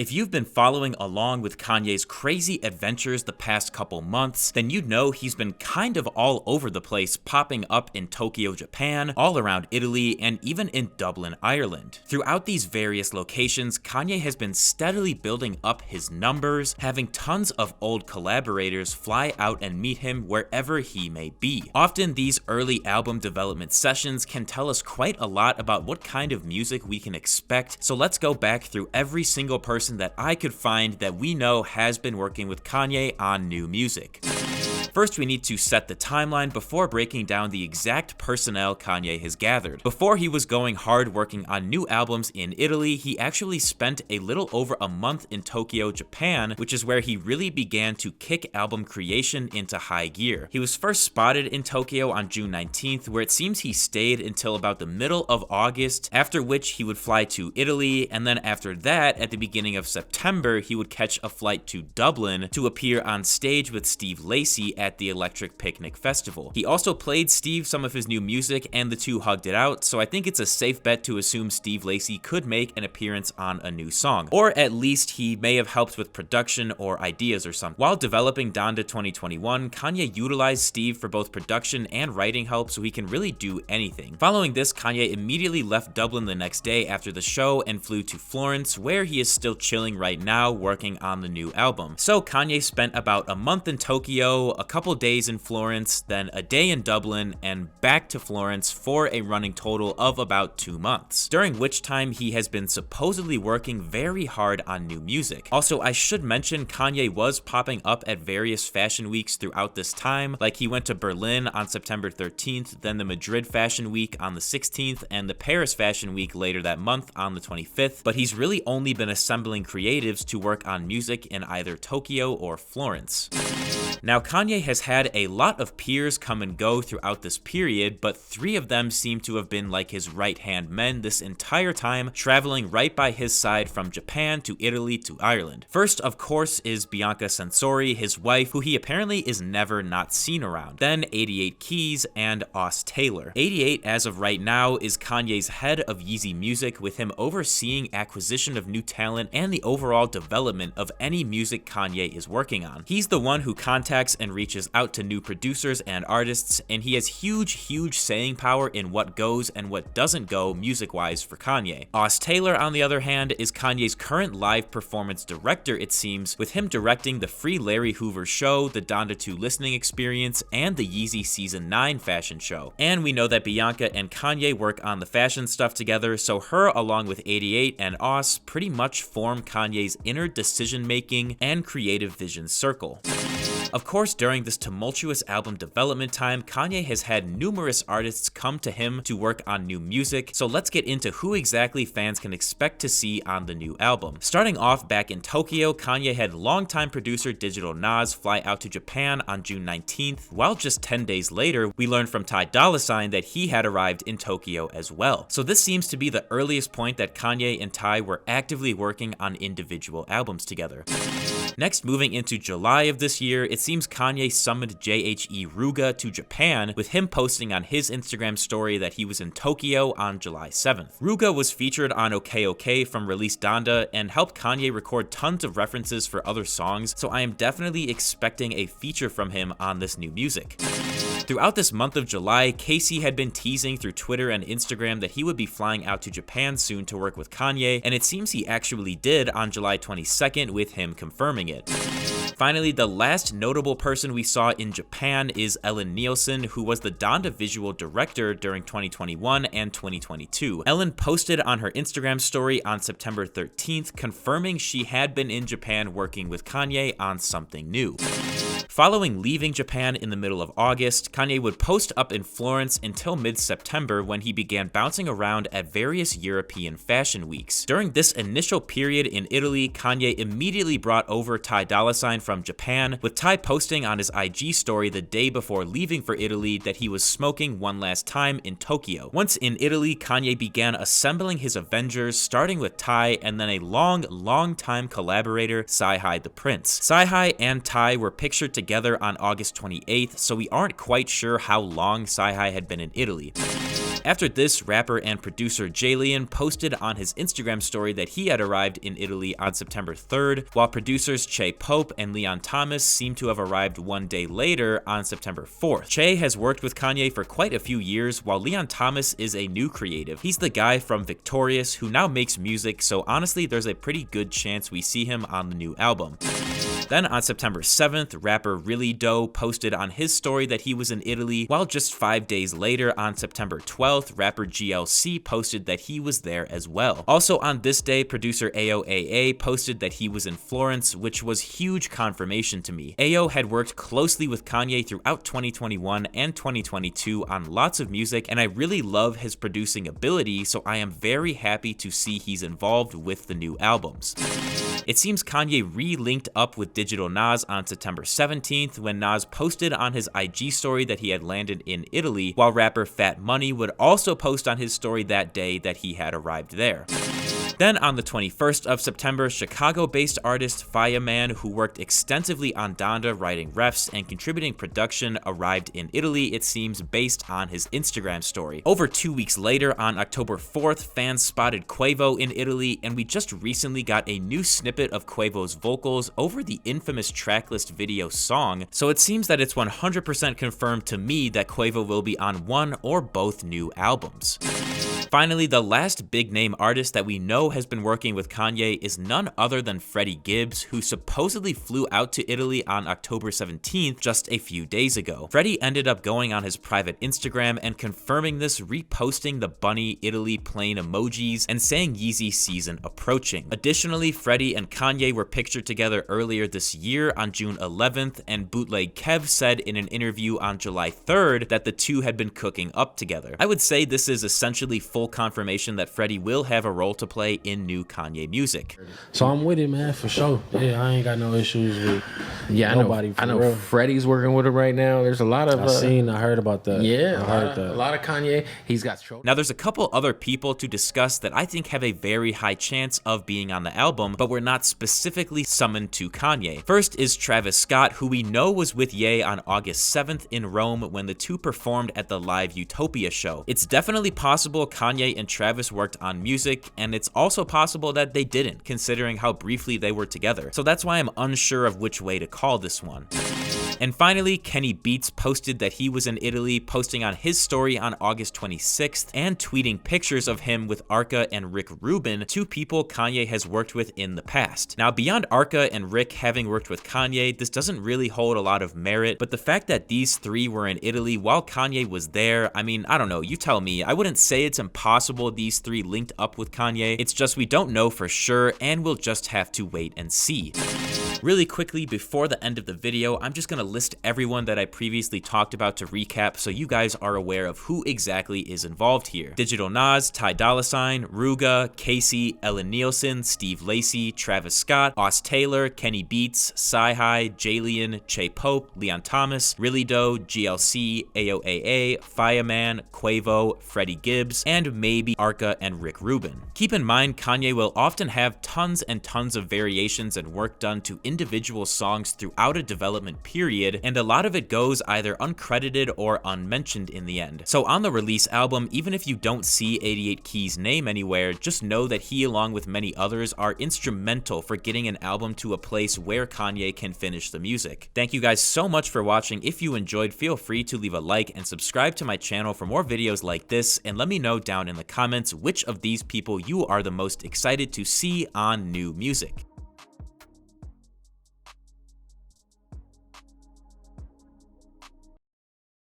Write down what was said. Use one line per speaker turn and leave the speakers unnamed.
If you've been following along with Kanye's crazy adventures the past couple months, then you'd know he's been kind of all over the place, popping up in Tokyo, Japan, all around Italy, and even in Dublin, Ireland. Throughout these various locations, Kanye has been steadily building up his numbers, having tons of old collaborators fly out and meet him wherever he may be. Often these early album development sessions can tell us quite a lot about what kind of music we can expect, so let's go back through every single person that I could find that we know has been working with Kanye on new music. First, we need to set the timeline before breaking down the exact personnel Kanye has gathered. Before he was going hard working on new albums in Italy, he actually spent a little over a month in Tokyo, Japan, which is where he really began to kick album creation into high gear. He was first spotted in Tokyo on June 19th, where it seems he stayed until about the middle of August, after which he would fly to Italy, and then after that, at the beginning of September, he would catch a flight to Dublin to appear on stage with Steve Lacy at the Electric Picnic Festival. He also played Steve some of his new music and the two hugged it out, so I think it's a safe bet to assume Steve Lacy could make an appearance on a new song. Or at least he may have helped with production or ideas or something. While developing Donda 2021, Kanye utilized Steve for both production and writing help so he can really do anything. Following this, Kanye immediately left Dublin the next day after the show and flew to Florence, where he is still chilling right now working on the new album. So Kanye spent about a month in Tokyo, a couple days in Florence, then a day in Dublin, and back to Florence for a running total of about 2 months, during which time he has been supposedly working very hard on new music. Also, I should mention Kanye was popping up at various fashion weeks throughout this time, like he went to Berlin on September 13th, then the Madrid Fashion Week on the 16th, and the Paris Fashion Week later that month on the 25th, but he's really only been assembling creatives to work on music in either Tokyo or Florence. Now, Kanye has had a lot of peers come and go throughout this period, but 3 of them seem to have been like his right-hand men this entire time, traveling right by his side from Japan to Italy to Ireland. First, of course, is Bianca Censori, his wife, who he apparently is never not seen around. Then 88 Keys and Os Taylor. 88, as of right now, is Kanye's head of Yeezy Music, with him overseeing acquisition of new talent and the overall development of any music Kanye is working on. He's the one who contacts and reaches out to new producers and artists, and he has huge saying power in what goes and what doesn't go music-wise for Kanye. Os Taylor, on the other hand, is Kanye's current live performance director, it seems, with him directing the Free Larry Hoover Show, the Donda 2 listening experience, and the Yeezy Season 9 fashion show. And we know that Bianca and Kanye work on the fashion stuff together, so her, along with 88 and Os, pretty much form Kanye's inner decision-making and creative vision circle. Of course, during this tumultuous album development time, Kanye has had numerous artists come to him to work on new music, so let's get into who exactly fans can expect to see on the new album. Starting off back in Tokyo, Kanye had longtime producer Digital Nas fly out to Japan on June 19th, while just 10 days later, we learned from Ty Dolla $ign that he had arrived in Tokyo as well. So this seems to be the earliest point that Kanye and Ty were actively working on individual albums together. Next, moving into July of this year, it seems Kanye summoned JHE Ruga to Japan, with him posting on his Instagram story that he was in Tokyo on July 7th. Ruga was featured on OK OK from Release Donda and helped Kanye record tons of references for other songs, so I am definitely expecting a feature from him on this new music. Throughout this month of July, Casey had been teasing through Twitter and Instagram that he would be flying out to Japan soon to work with Kanye, and it seems he actually did on July 22nd, with him confirming it. Finally, the last notable person we saw in Japan is Ellen Nielsen, who was the Donda visual director during 2021 and 2022. Ellen posted on her Instagram story on September 13th, confirming she had been in Japan working with Kanye on something new. Following leaving Japan in the middle of August, Kanye would post up in Florence until mid-September, when he began bouncing around at various European fashion weeks. During this initial period in Italy, Kanye immediately brought over Ty Dolla $ign from Japan, with Ty posting on his IG story the day before leaving for Italy that he was smoking one last time in Tokyo. Once in Italy, Kanye began assembling his Avengers, starting with Ty and then a long time collaborator, Sci-Hi the Prince. Sci-Hi and Ty were pictured together on August 28th, so we aren't quite sure how long Sci-Hi had been in Italy. After this, rapper and producer Jalian posted on his Instagram story that he had arrived in Italy on September 3rd, while producers Che Pope and Leon Thomas seem to have arrived one day later on September 4th. Che has worked with Kanye for quite a few years, while Leon Thomas is a new creative. He's the guy from Victorious who now makes music, so honestly there's a pretty good chance we see him on the new album. Then on September 7th, rapper Really Doe posted on his story that he was in Italy, while just 5 days later on September 12th, rapper GLC posted that he was there as well. Also on this day, producer AOAA posted that he was in Florence, which was huge confirmation to me. AO had worked closely with Kanye throughout 2021 and 2022 on lots of music, and I really love his producing ability, so I am very happy to see he's involved with the new albums. It seems Kanye re-linked up with Digital Nas on September 17th when Nas posted on his IG story that he had landed in Italy, while rapper Fat Money would also post on his story that day that he had arrived there. Then on the 21st of September, Chicago-based artist Fireman, who worked extensively on Donda writing refs and contributing production, arrived in Italy, it seems, based on his Instagram story. Over 2 weeks later, on October 4th, fans spotted Quavo in Italy, and we just recently got a new snippet of Quavo's vocals over the infamous tracklist video song, so it seems that it's 100% confirmed to me that Quavo will be on one or both new albums. Finally, the last big-name artist that we know has been working with Kanye is none other than Freddie Gibbs, who supposedly flew out to Italy on October 17th, just a few days ago. Freddie ended up going on his private Instagram and confirming this, reposting the bunny Italy plane emojis and saying Yeezy season approaching. Additionally, Freddie and Kanye were pictured together earlier this year on June 11th, and Bootleg Kev said in an interview on July 3rd that the two had been cooking up together. I would say this is essentially full confirmation that Freddie will have a role to play in new Kanye music.
So I'm with it, man, for sure. Yeah, I ain't got no issues with nobody.
I know Freddie's working with him right now. There's a lot of
I heard about that.
Yeah, a lot of Kanye. He's got
Now there's a couple other people to discuss that I think have a very high chance of being on the album, but were not specifically summoned to Kanye. First is Travis Scott, who we know was with Ye on August 7th in Rome when the two performed at the live Utopia show. It's definitely possible Kanye and Travis worked on music, and it's also possible that they didn't, considering how briefly they were together. So that's why I'm unsure of which way to call this one. And finally, Kenny Beats posted that he was in Italy, posting on his story on August 26th and tweeting pictures of him with Arca and Rick Rubin, two people Kanye has worked with in the past. Now, beyond Arca and Rick having worked with Kanye, this doesn't really hold a lot of merit, but the fact that these three were in Italy while Kanye was there, I mean, I don't know, you tell me. I wouldn't say it's impossible these three linked up with Kanye, it's just we don't know for sure, and we'll just have to wait and see. Really quickly, before the end of the video, I'm just gonna list everyone that I previously talked about to recap so you guys are aware of who exactly is involved here. Digital Nas, Ty Dolla $ign, Ruga, Casey, Ellen Nielsen, Steve Lacy, Travis Scott, Aus Taylor, Kenny Beats, Sci-Hi, Jalian, Che Pope, Leon Thomas, Really Doe, GLC, AOAA, Fireman, Quavo, Freddie Gibbs, and maybe Arca and Rick Rubin. Keep in mind, Kanye will often have tons and tons of variations and work done to individual songs throughout a development period, and a lot of it goes either uncredited or unmentioned in the end. So on the release album, even if you don't see 88 Keys' name anywhere, just know that he, along with many others, are instrumental for getting an album to a place where Kanye can finish the music. Thank you guys so much for watching. If you enjoyed, feel free to leave a like and subscribe to my channel for more videos like this, and let me know down in the comments which of these people you are the most excited to see on new music.